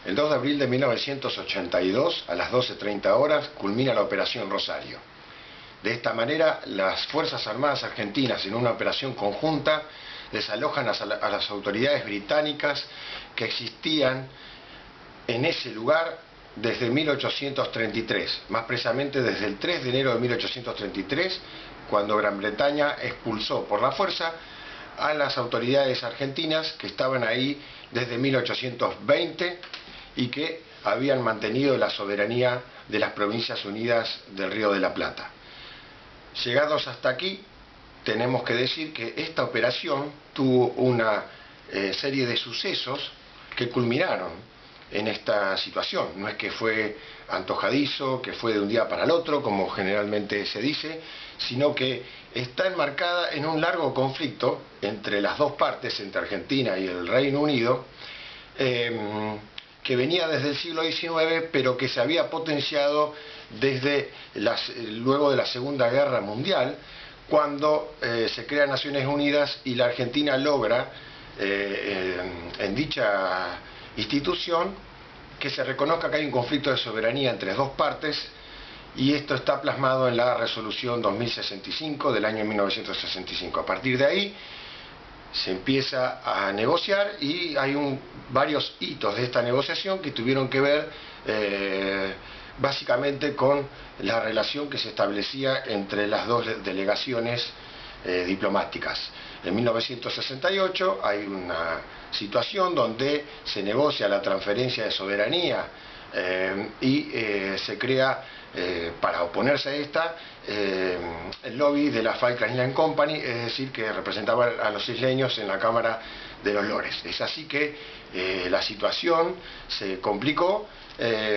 El 2 de abril de 1982, a las 12:30 horas, culmina la Operación Rosario. De esta manera, las Fuerzas Armadas Argentinas, en una operación conjunta, desalojan a las autoridades británicas que existían en ese lugar desde 1833, más precisamente desde el 3 de enero de 1833, cuando Gran Bretaña expulsó por la fuerza a las autoridades argentinas que estaban ahí desde 1820 y que habían mantenido la soberanía de las Provincias Unidas del Río de la Plata. Llegados hasta aquí, tenemos que decir que esta operación tuvo una serie de sucesos que culminaron en esta situación. No es que fue antojadizo, que fue de un día para el otro, como generalmente se dice, sino que está enmarcada en un largo conflicto entre las dos partes, entre Argentina y el Reino Unido, que venía desde el siglo XIX, pero que se había potenciado desde luego de la Segunda Guerra Mundial, cuando se crean Naciones Unidas y la Argentina logra en dicha institución que se reconozca que hay un conflicto de soberanía entre las dos partes, y esto está plasmado en la resolución 2065 del año 1965. A partir de ahí se empieza a negociar y hay varios hitos de esta negociación que tuvieron que ver básicamente con la relación que se establecía entre las dos delegaciones diplomáticas. En 1968 hay una situación donde se negocia la transferencia de soberanía y se crea, para oponerse a esta, el lobby de la Falkland Island Company, es decir, que representaba a los isleños en la Cámara de los Lores. Es así que la situación se complicó,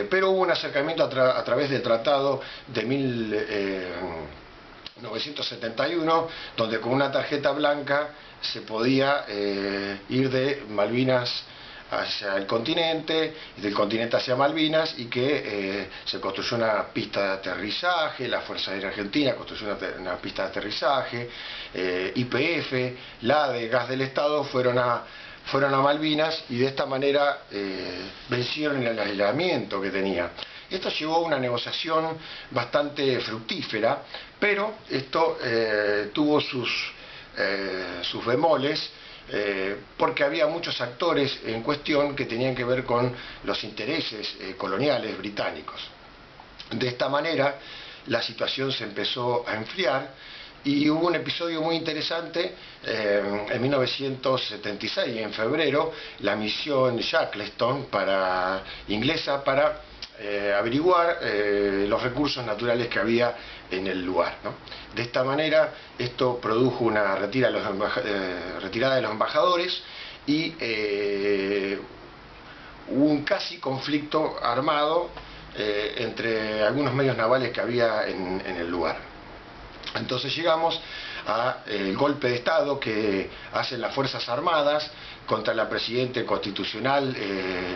pero hubo un acercamiento a través del Tratado de 1971, donde con una tarjeta blanca se podía ir de Malvinas hacia el continente, y del continente hacia Malvinas, y que se construyó una pista de aterrizaje, la Fuerza Aérea Argentina construyó una pista de aterrizaje, YPF, la de Gas del Estado fueron a Malvinas, y de esta manera vencieron el aislamiento que tenía. Esto llevó a una negociación bastante fructífera, pero esto tuvo sus bemoles, porque había muchos actores en cuestión que tenían que ver con los intereses coloniales británicos. De esta manera, la situación se empezó a enfriar y hubo un episodio muy interesante en 1976, en febrero, la misión Shackleton inglesa para averiguar los recursos naturales que había en el lugar, ¿no? De esta manera, esto produjo una retirada de los embajadores y un casi conflicto armado entre algunos medios navales que había en el lugar. Entonces llegamos al golpe de Estado que hacen las Fuerzas Armadas contra la Presidenta Constitucional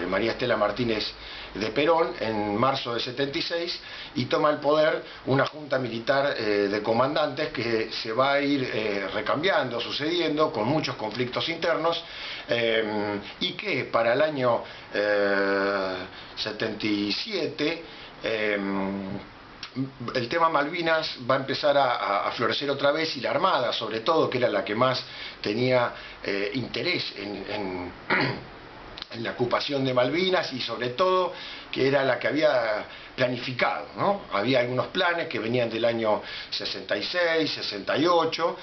María Estela Martínez de Perón en marzo de 76, y toma el poder una junta militar de comandantes que se va a ir recambiando, sucediendo, con muchos conflictos internos, y que para el año 77 el tema Malvinas va a empezar a florecer otra vez, y la Armada, sobre todo, que era la que más tenía interés en la ocupación de Malvinas, y sobre todo que era la que había planificado, ¿no? Había algunos planes que venían del año 66, 68,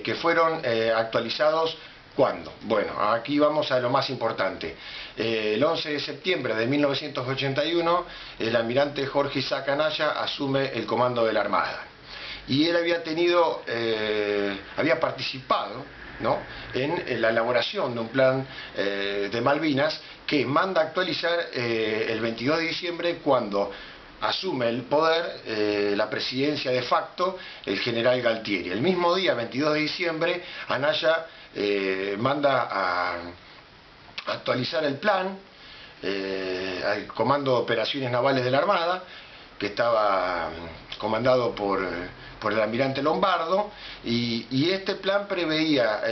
que fueron actualizados. ¿Cuándo? Bueno, aquí vamos a lo más importante. El 11 de septiembre de 1981, el almirante Jorge Isaac Anaya asume el comando de la Armada. Y él había participado, ¿no?, en la elaboración de un plan de Malvinas que manda a actualizar el 22 de diciembre, cuando asume el poder, la presidencia de facto, el general Galtieri. El mismo día, 22 de diciembre, Anaya manda a actualizar el plan al Comando de Operaciones Navales de la Armada, que estaba comandado por el almirante Lombardo, y este plan preveía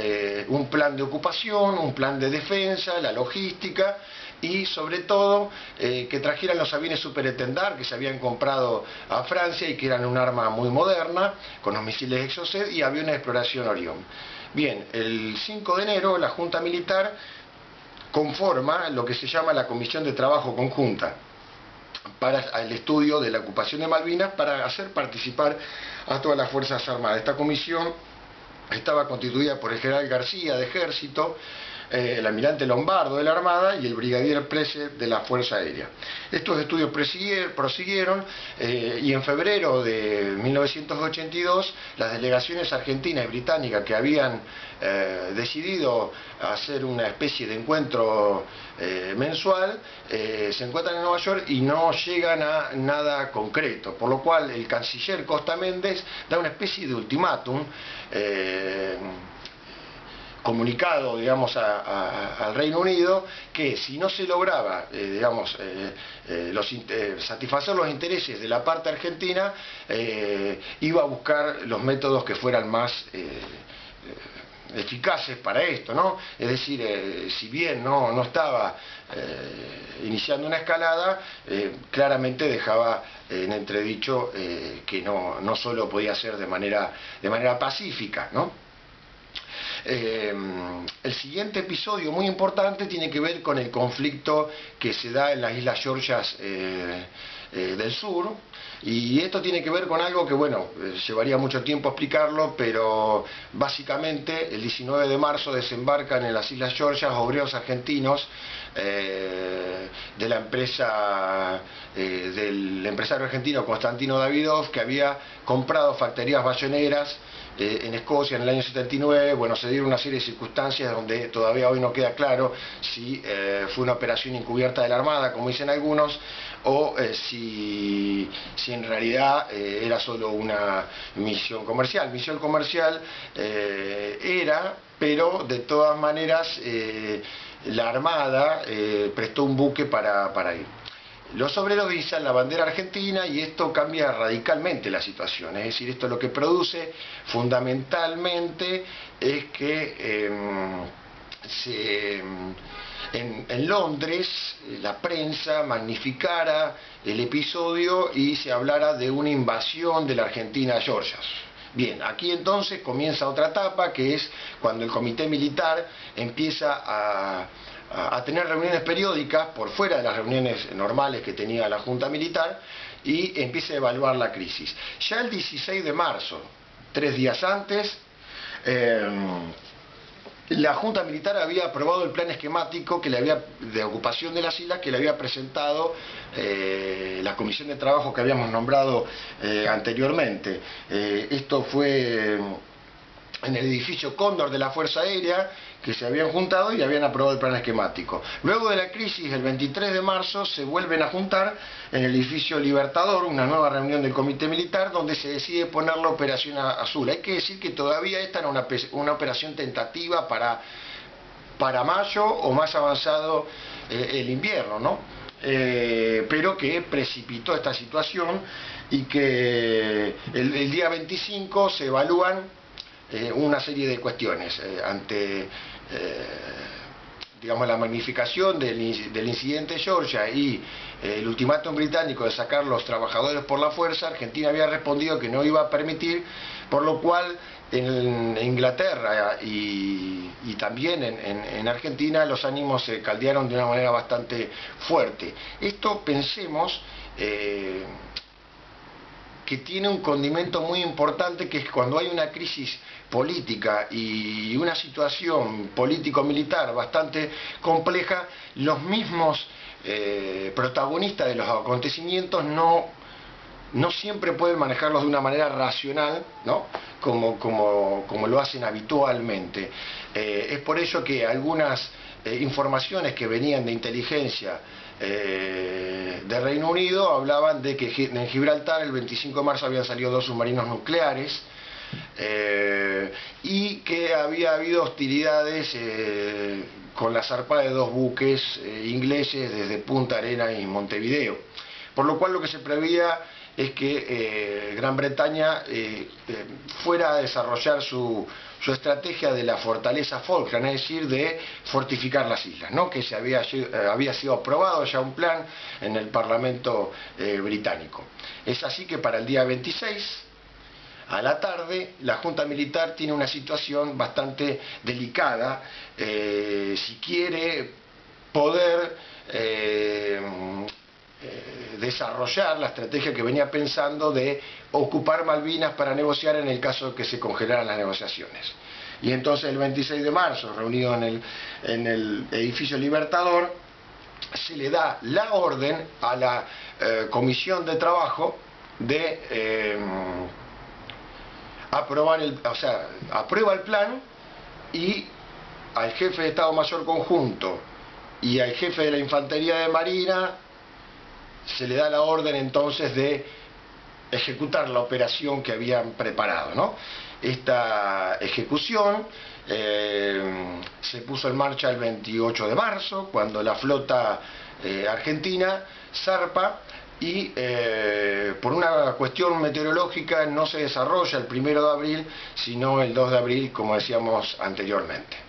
un plan de ocupación, un plan de defensa, la logística, y sobre todo que trajeran los aviones Superétendard que se habían comprado a Francia y que eran un arma muy moderna, con los misiles Exocet y aviones de exploración Orión. Bien, el 5 de enero la Junta Militar conforma lo que se llama la Comisión de Trabajo Conjunta para el estudio de la ocupación de Malvinas, para hacer participar a todas las Fuerzas Armadas. Esta comisión estaba constituida por el general García de Ejército, el almirante Lombardo de la Armada y el brigadier Prese de la Fuerza Aérea. Estos estudios prosiguieron y en febrero de 1982 las delegaciones argentina y británica que habían decidido hacer una especie de encuentro mensual se encuentran en Nueva York y no llegan a nada concreto, por lo cual el canciller Costa Méndez da una especie de ultimátum comunicado, digamos, al Reino Unido, que si no se lograba, satisfacer los intereses de la parte argentina, iba a buscar los métodos que fueran más eficaces para esto, ¿no? Es decir, si bien no estaba iniciando una escalada, claramente dejaba en entredicho que no solo podía ser de manera pacífica, ¿no? El siguiente episodio muy importante tiene que ver con el conflicto que se da en las Islas Georgias del sur, y esto tiene que ver con algo que, bueno, llevaría mucho tiempo explicarlo, pero básicamente el 19 de marzo desembarcan en las Islas Georgias obreros argentinos de la empresa del empresario argentino Constantino Davidov, que había comprado factorías bayoneras en Escocia en el año 79. Bueno, se dieron una serie de circunstancias donde todavía hoy no queda claro si fue una operación encubierta de la Armada, como dicen algunos, o si en realidad era solo una misión comercial. Misión comercial era, pero de todas maneras la Armada prestó un buque para ir. Los obreros izan la bandera argentina y esto cambia radicalmente la situación. Es decir, esto lo que produce fundamentalmente es que en Londres la prensa magnificara el episodio y se hablara de una invasión de la Argentina a Georgias. Bien, aquí entonces comienza otra etapa, que es cuando el comité militar empieza a tener reuniones periódicas por fuera de las reuniones normales que tenía la Junta Militar, y empieza a evaluar la crisis. Ya el 16 de marzo, 3 días antes, la Junta Militar había aprobado el plan esquemático de ocupación de las islas que le había presentado la Comisión de Trabajo que habíamos nombrado anteriormente. Esto fue en el edificio Cóndor de la Fuerza Aérea, que se habían juntado y habían aprobado el plan esquemático. Luego de la crisis, el 23 de marzo, se vuelven a juntar en el edificio Libertador, una nueva reunión del Comité Militar, donde se decide poner la Operación Azul. Hay que decir que todavía esta era una operación tentativa para mayo o más avanzado el invierno, ¿no? Pero que precipitó esta situación y que el día 25 se evalúan una serie de cuestiones ante digamos, la magnificación del incidente Georgia y el ultimátum británico de sacar los trabajadores por la fuerza. Argentina había respondido que no iba a permitir, por lo cual en Inglaterra y también en Argentina los ánimos se caldearon de una manera bastante fuerte. Esto, pensemos, que tiene un condimento muy importante, que es cuando hay una crisis política y una situación político-militar bastante compleja, los mismos protagonistas de los acontecimientos no siempre pueden manejarlos de una manera racional, ¿no? como lo hacen habitualmente. Es por ello que algunas informaciones que venían de inteligencia de Reino Unido hablaban de que en Gibraltar el 25 de marzo habían salido 2 submarinos nucleares y que había habido hostilidades con la zarpada de 2 buques ingleses desde Punta Arenas y Montevideo, por lo cual lo que se preveía es que Gran Bretaña fuera a desarrollar su estrategia de la fortaleza Falkland, es decir, de fortificar las islas, ¿no? Que había sido aprobado ya un plan en el Parlamento británico. Es así que para el día 26, a la tarde, la Junta Militar tiene una situación bastante delicada, si quiere poder desarrollar la estrategia que venía pensando de ocupar Malvinas para negociar en el caso de que se congelaran las negociaciones. Y entonces el 26 de marzo, reunido en el edificio Libertador, se le da la orden a la Comisión de Trabajo de aprueba el plan, y al jefe de Estado Mayor Conjunto y al jefe de la Infantería de Marina se le da la orden entonces de ejecutar la operación que habían preparado, ¿no? Esta ejecución se puso en marcha el 28 de marzo, cuando la flota argentina zarpa, y por una cuestión meteorológica no se desarrolla el 1 de abril, sino el 2 de abril, como decíamos anteriormente.